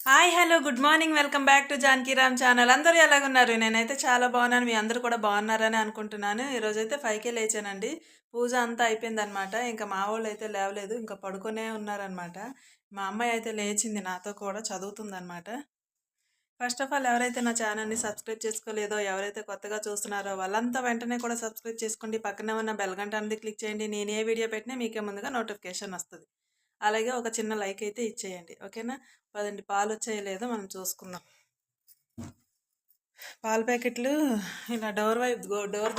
Hi hello good morning welcome back to Janaki Ram channel. అందరూ ఎలాగున్నారు? నేనైతే చాలా బాగున్నాను. మీ అందరూ కూడా బాగున్నారని అనుకుంటున్నాను. ఈరోజైతే 5కే లేచానండి. పూజ అంతా అయిపోయిందనమాట. ఇంకా మా వాళ్ళు అయితే లేవలేదు, ఇంకా పడుకునే ఉన్నారనమాట. మా అమ్మాయి అయితే లేచింది, నాతో కూడా చదువుతుందనమాట. ఫస్ట్ ఆఫ్ ఆల్ ఎవరైతే నా ఛానల్ని సబ్స్క్రైబ్ చేసుకోలేదో, ఎవరైతే కొత్తగా చూస్తున్నారో వాళ్ళంతా వెంటనే కూడా సబ్స్క్రైబ్ చేసుకోండి. పక్కనే ఉన్న బెల్ గంట అనేది క్లిక్ చేయండి. నేను ఏ వీడియో పెట్టినా మీకే ముందుగా నోటిఫికేషన్ వస్తుంది. అలాగే ఒక చిన్న లైక్ అయితే ఇచ్చేయండి, ఓకేనా? పదండి, పాలు వచ్చాయో లేదో మనం చూసుకుందాం. పాల ప్యాకెట్లు ఇలా డోర్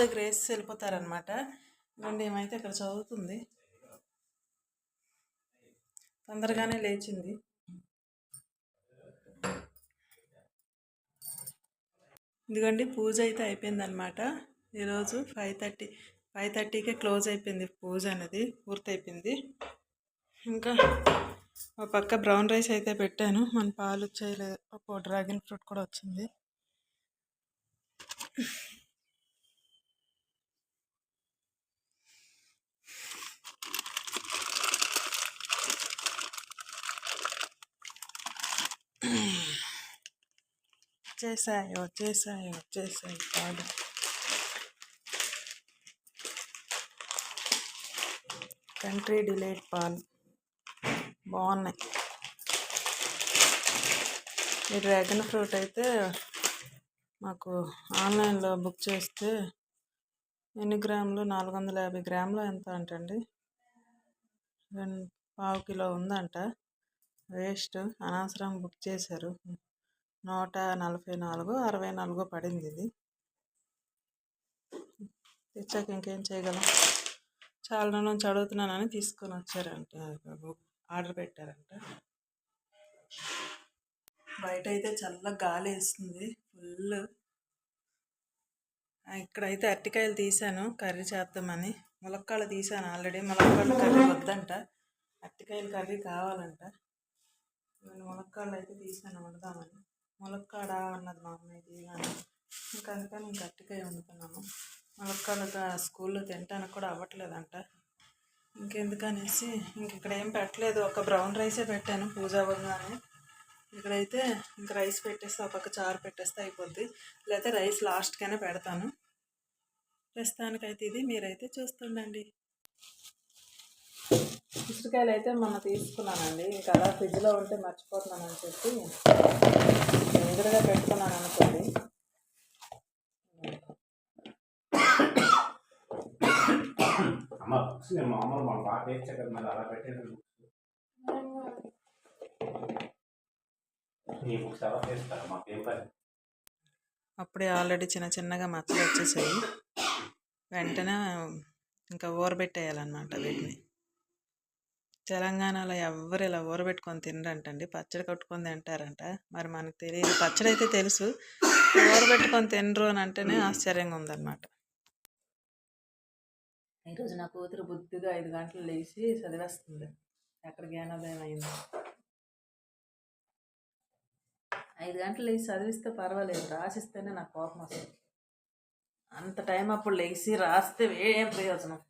దగ్గర వేసి వెళ్ళిపోతారనమాట. ఇవ్వండి, ఏమైతే ఇక్కడ చదువుతుంది, తొందరగానే లేచింది. ఇదిగోండి, పూజ అయితే అయిపోయిందనమాట. ఈరోజు 5:30కే క్లోజ్ అయిపోయింది పూజ అనేది, పూర్తయిపోయింది. ఇంకా ఒక పక్క బ్రౌన్ రైస్ అయితే పెట్టాను. మన పాలు వచ్చేయలేదు, ఒక డ్రాగన్ ఫ్రూట్ కూడా వచ్చింది. వచ్చేసాయి పాలు. కంట్రీ డిలైట్ పాలు బాగున్నాయి. ఈ డ్రాగన్ ఫ్రూట్ అయితే మాకు ఆన్లైన్లో బుక్ చేస్తే ఎన్ని గ్రాములు, 450 గ్రాములు ఎంత అంటండి, 1/2 కిలో ఉందంట. వేస్ట్, అనవసరం బుక్ చేశారు. 144, 64 పడింది. ఇది తెచ్చాక ఇంకేం చేయగలం. చాలా రోజుల నుంచి అడుగుతున్నానని తీసుకొని వచ్చారంట, ఆర్డర్ పెట్టారంట. బయట అయితే చల్ల గాలి వేస్తుంది ఫుల్. ఇక్కడైతే అరటికాయలు తీసాను కర్రీ చేద్దామని. ములక్కాళ్ళు తీసాను ఆల్రెడీ. ములక్కాళ్ళు కర్రీ వద్దంట, అరటికాయలు కర్రీ కావాలంట. నేను ములక్కాళ్ళు అయితే తీసాను వండుదామని. ములక్కాడ అన్నది మా అమ్మాయి తీయాలని, ఇంకా అందుకని ఇంక అరటికాయ వండుతున్నాను. ములక్కాళ్ళు స్కూల్లో తినడానికి కూడా అవ్వట్లేదంట. ఇంకెందుకనేసి ఇక్కడ ఏం పెట్టలేదు, ఒక బ్రౌన్ రైసే పెట్టాను పూజ అవ్వగానే. ఇక్కడైతే ఇంక రైస్ పెట్టేస్తే ఒక పక్క చారు పెట్టేస్తే అయిపోద్ది, లేకపోతే రైస్ లాస్ట్కైనా పెడతాను. ప్రస్తుతానికైతే ఇది మీరైతే చూస్తుండండి. ఉసిరికాయలు అయితే మొన్న తీసుకున్నానండి, ఇంకా అలా ఫ్రిడ్జ్లో ఉంటే మర్చిపోతున్నానని చెప్పి ఎదురుగా పెట్టుకున్నాను అనుకోండి. అప్పుడే ఆల్రెడీ చిన్న చిన్నగా మచ్చలు వచ్చేసాయి. వెంటనే ఇంకా ఊరబెట్టేయాలన్నమాట వీటిని. తెలంగాణలో ఎవ్వరు ఇలా ఊరబెట్టుకొని తినరంటండి, పచ్చడి కట్టుకొని తింటారంట. మరి మనకు తెలియదు, పచ్చడి అయితే తెలుసు, ఊరబెట్టుకొని తినరు అని అంటేనే ఆశ్చర్యంగా ఉందన్నమాట. ఈరోజు నా కూతురు బుద్ధిగా 5 గంటలు లేచి చదివేస్తుంది. ఎక్కడ జ్ఞానోదయం అయింది. 5 గంటలు లేచి చదివిస్తే పర్వాలేదు, రాసిస్తేనే నాకు కోపం వస్తుంది. అంత టైం అప్పుడు లేచి రాస్తే ఏం ప్రయోజనం.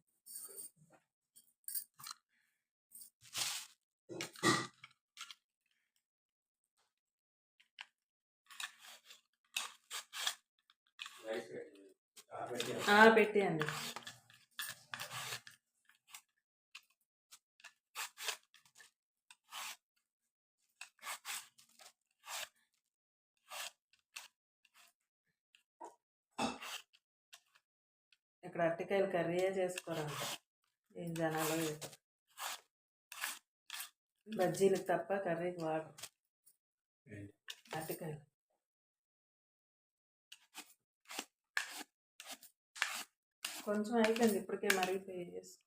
పెట్టేయండి. ఇక్కడ అరటికాయలు కర్రీయే చేసుకోరంట, ఏం జనాలు. బజ్జీలకు తప్ప కర్రీకి వాడరు అరటికాయలు. కొంచెం అయిపోయింది, ఇప్పటికే మరిగిపోయి చేసుకో.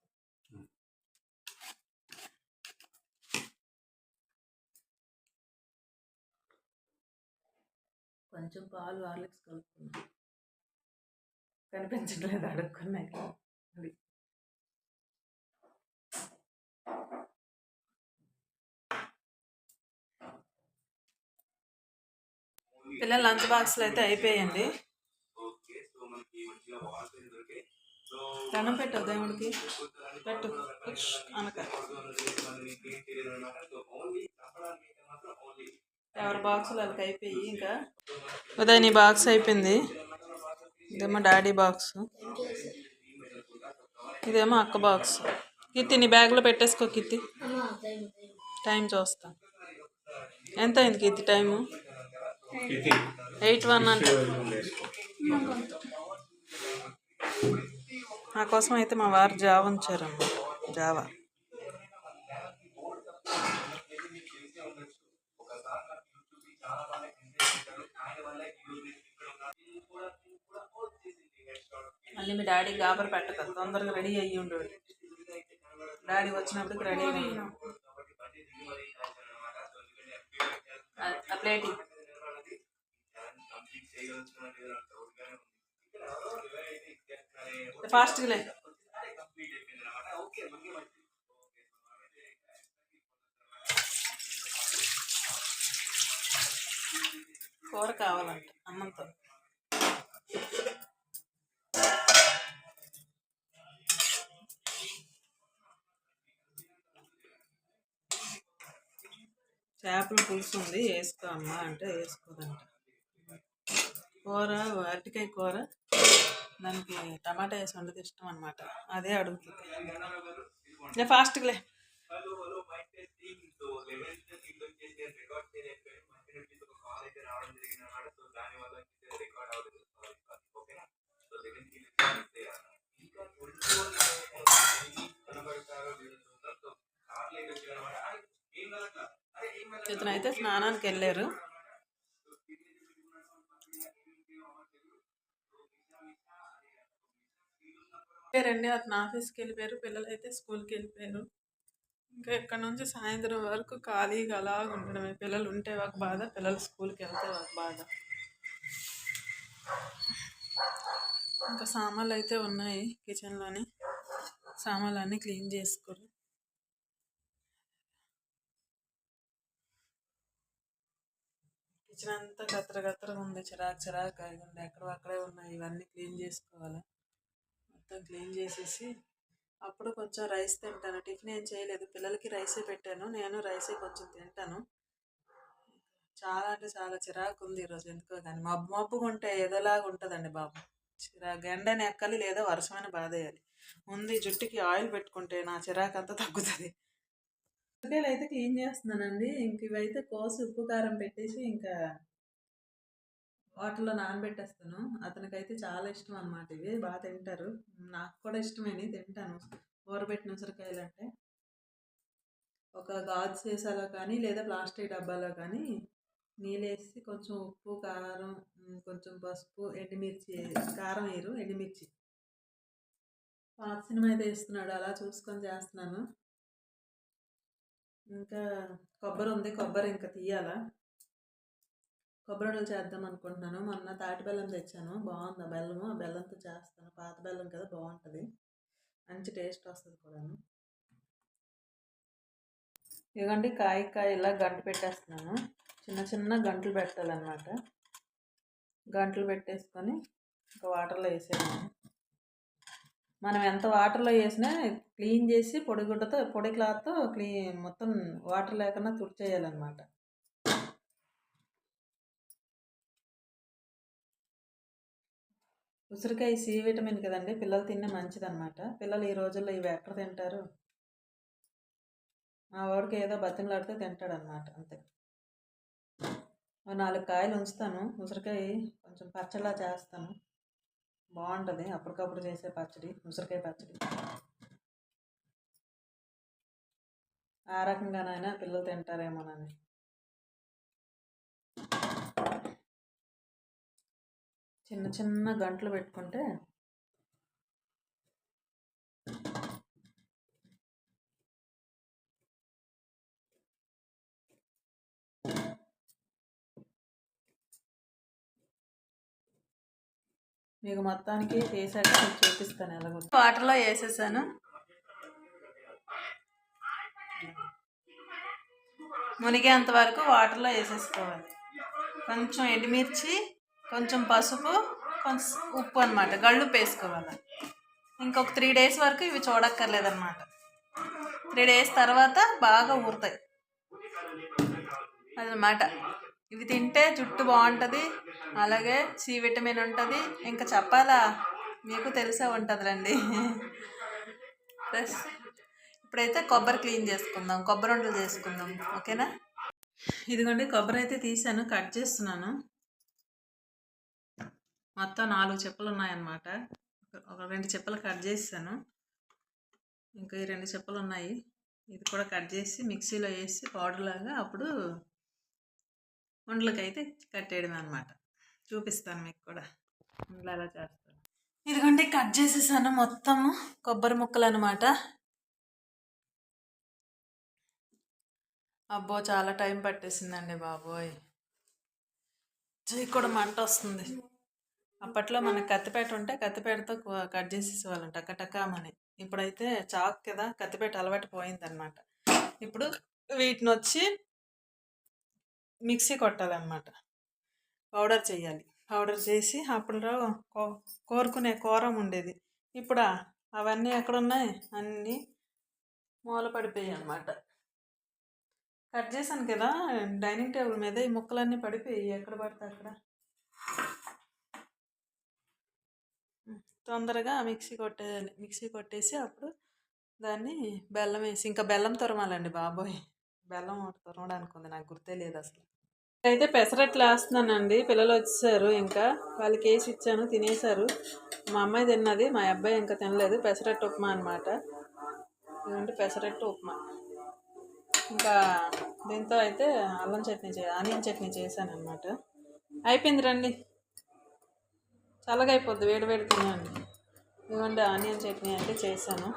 కొంచెం పాలు హార్లిక్స్ కలుపుకున్నా, కనిపించట్లేదు అడుక్కున్నాయి. పిల్లల లంచ్ బాక్స్లు అయితే అయిపోయాయండి. దండం పెట్టు దేవుడికి, పెట్టు అనక. ఎవరి బాక్సులు వాళ్ళకి అయిపోయి ఇంకా ఉదయ్ నీ బాక్స్ అయిపోయింది. ఇదేమో డాడీ బాక్స్, ఇదేమో అక్క బాక్స్. కీర్తి నీ బ్యాగ్లో పెట్టేసుకో కీర్తి. టైం చూస్తా. ఎంత అయింది కీర్తి టైము? 8:01 అంటే. నా కోసం అయితే మా వారు జావ ఉంచారమ్మా. జావా మళ్ళీ మీ డాడీ గాబర్ పెట్టక తొందరగా రెడీ అయ్యి ఉండడు. డాడీ వచ్చినప్పటికి రెడీ అయ్యి ఆ ప్లేట్ ఫాస్ట్గా లే. కూర కావాలంట అన్నంతో. చేపల పులుసు ఉంది, వేసుకో అమ్మా అంటే వేసుకోదంట. కూర అరటికాయ కూర, దానికి టమాటా వేసి వండితే ఇష్టం అనమాట. అదే అడుగుతుంది. లే ఫాస్ట్గా లే. ఇతనైతే స్నానానికి వెళ్ళారు. రండి అతను ఆఫీస్కి వెళ్ళిపోయారు, పిల్లలు అయితే స్కూల్కి వెళ్ళిపోయారు. ఇంకా ఇక్కడ నుంచి సాయంత్రం వరకు ఖాళీగా అలా ఉండడమే. పిల్లలు ఉంటే ఒక బాధ, పిల్లలు స్కూల్కి వెళ్తే ఒక బాధ. ఇంకా సామాన్లు అయితే ఉన్నాయి కిచెన్లోని, సామాన్లు అన్నీ క్లీన్ చేసుకోరు. కిచెన్ అంతా గత్తరగా ఉంది, చిరాకు ఉంది. అక్కడే ఉన్నాయి, ఇవన్నీ క్లీన్ చేసుకోవాలి. మొత్తం క్లీన్ చేసేసి అప్పుడు కొంచెం రైస్ తింటాను. టిఫిన్ ఏం చేయలేదు, పిల్లలకి రైసే పెట్టాను, నేను రైసే కొంచెం తింటాను. చాలా అంటే చాలా చిరాకు ఉంది ఈరోజు ఎందుకో కానీ. మబ్బుగా ఉంటే ఏదోలాగా ఉంటుందండి బాబు. చిరాకు ఎండని ఎక్కాలి లేదా వర్షమైన బాధేయాలి. ముందు జుట్టుకి ఆయిల్ పెట్టుకుంటే నా చిరాకు అంతా తగ్గుతుంది. ఉల్లిపాయలు అయితే క్లీన్ చేస్తున్నానండి. ఇంక ఇవైతే కోసి ఉప్పు కారం పెట్టేసి ఇంకా వాటర్లో నానబెట్టేస్తాను. అతనికైతే చాలా ఇష్టం అన్నమాట, ఇవి బాగా తింటారు. నాకు కూడా ఇష్టమని తింటాను ఊరబెట్టిన ఉసిరికాయలు అంటే. ఒక గాజు సీసాలో కానీ లేదా ప్లాస్టిక్ డబ్బాలో కానీ నీళ్ళేసి కొంచెం ఉప్పు కారం కొంచెం పసుపు ఎండుమిర్చి, కారం వేయరు ఎండుమిర్చి. పాత సినిమా అయితే ఇస్తున్నాడు, అలా చూసుకొని చేస్తున్నాను. ఇంకా కొబ్బరి ఉంది, కొబ్బరి ఇంకా తీయాలా. కొబ్బరి చేద్దాం అనుకుంటున్నాను. మొన్న తాటి బెల్లం తెచ్చాను, బాగుంది ఆ బెల్లము. ఆ బెల్లంతో చేస్తాను, పాత బెల్లం కదా బాగుంటుంది, మంచి టేస్ట్ వస్తుంది కూడాను. ఇదిగోండి కాయ ఇలా గంట పెట్టేస్తున్నాను. చిన్న గంటలు పెట్టాలన్నమాట. గంటలు పెట్టేసుకొని ఇంకా వాటర్లో వేసేయాలి. మనం ఎంత వాటర్లో వేసినా క్లీన్ చేసి పొడి క్లాత్తో మొత్తం వాటర్ లేకుండా తుడిచేయాలన్నమాట. ఉసిరికాయ సి విటమిన్ కదండి, పిల్లలు తిన్న మంచిదన్నమాట. పిల్లలు ఈ రోజుల్లో ఇవి ఎక్కడ తింటారు. మా వాడికి ఏదో బతిమలాడితే తింటాడనమాట, అంతే. 4 కాయలు ఉంచుతాను. ఉసిరికాయ కొంచెం పచ్చడిలా చేస్తాను, బాగుంటుంది. అప్పటికప్పుడు చేసే పచ్చడి, ఉసిరికాయ పచ్చడి. ఆ రకంగానైనా పిల్లలు తింటారేమోనని. చిన్న గంటలు పెట్టుకుంటే మీకు మొత్తానికి వేసాక చూపిస్తాను ఎలాగో. వాటర్లో వేసేసాను. మునిగేంత వరకు వాటర్లో వేసేసుకోవాలి. కొంచెం ఎండుమిర్చి, కొంచెం పసుపు, కొంచెం ఉప్పు అనమాట, గళ్ళుప్పు వేసుకోవాలి. ఇంకొక 3 days వరకు ఇవి చూడక్కర్లేదన్నమాట. 3 days తర్వాత బాగా ఊరుతాయి అదనమాట. ఇవి తింటే జుట్టు బాగుంటుంది, అలాగే సి విటమిన్ ఉంటుంది. ఇంకా చెప్పాలా, మీకు తెలిసే ఉంటుందిలేండి. ప్లస్ ఇప్పుడైతే కొబ్బరి క్లీన్ చేసుకుందాం, కొబ్బరి ఉండలు చేసుకుందాం, ఓకేనా. ఇదిగోండి కొబ్బరి అయితే తీసాను, కట్ చేస్తున్నాను. మొత్తం 4 చెప్పులు ఉన్నాయన్నమాట. ఒక 2 చెప్పులు కట్ చేసాను, ఇంకా ఈ 2 చెప్పులు ఉన్నాయి. ఇది కూడా కట్ చేసి మిక్సీలో వేసి పౌడర్ లాగా అప్పుడు ఉండలకైతే కట్టేయడమే అనమాట. చూపిస్తాను మీకు కూడా ఉండలు ఎలా చేస్తాను. ఇదిగోండి కట్ చేసేసాను మొత్తము కొబ్బరి ముక్కలు అనమాట. అబ్బో చాలా టైం పట్టేసిందండి బాబోయ్, చెయ్యి కూడా మంట వస్తుంది. అప్పట్లో మనకి కత్తిపేట ఉంటే కత్తిపేటతో కట్ చేసేసేవాళ్ళం టకటకామని. ఇప్పుడైతే చాక్ కదా, కత్తిపేట అలవాటు పోయిందనమాట. ఇప్పుడు వీటిని వచ్చి మిక్సీ కొట్టాలన్నమాట, పౌడర్ చేయాలి. పౌడర్ చేసి అప్పుడు కోరుకునే కోరం ఉండేది. ఇప్పుడు అవన్నీ ఎక్కడున్నాయి, అన్నీ మూల పడిపోయాయి అన్నమాట. కట్ చేశాను కదా డైనింగ్ టేబుల్ మీద, ఈ ముక్కలన్నీ పడిపోయి ఎక్కడ పడితే అక్కడ. తొందరగా మిక్సీ కొట్టేసి అప్పుడు దాన్ని బెల్లం వేసి, ఇంకా బెల్లం తురమాలండి బాబోయ్, బెల్లం తురమడానికి ఉంది, నాకు గుర్తే లేదు అసలు. అయితే పెసరట్లు వేస్తున్నానండి, పిల్లలు వచ్చేసారు, ఇంకా వాళ్ళకి వేసి ఇచ్చాను, తినేశారు. మా అమ్మాయి తిన్నది, మా అబ్బాయి ఇంకా తినలేదు. పెసరట్టు ఉప్మా అనమాట, ఇదంటే పెసరట్టు ఉప్మా. ఇంకా దీంతో అయితే అల్లం చట్నీ ఆనియన్ చట్నీ చేశాను అనమాట. అయిపోయింది రండి, చల్లగా అయిపోద్ది, వేడి వేడి తినండి. ఇదిగోండి ఆనియన్ చట్నీ అయితే చేశాను.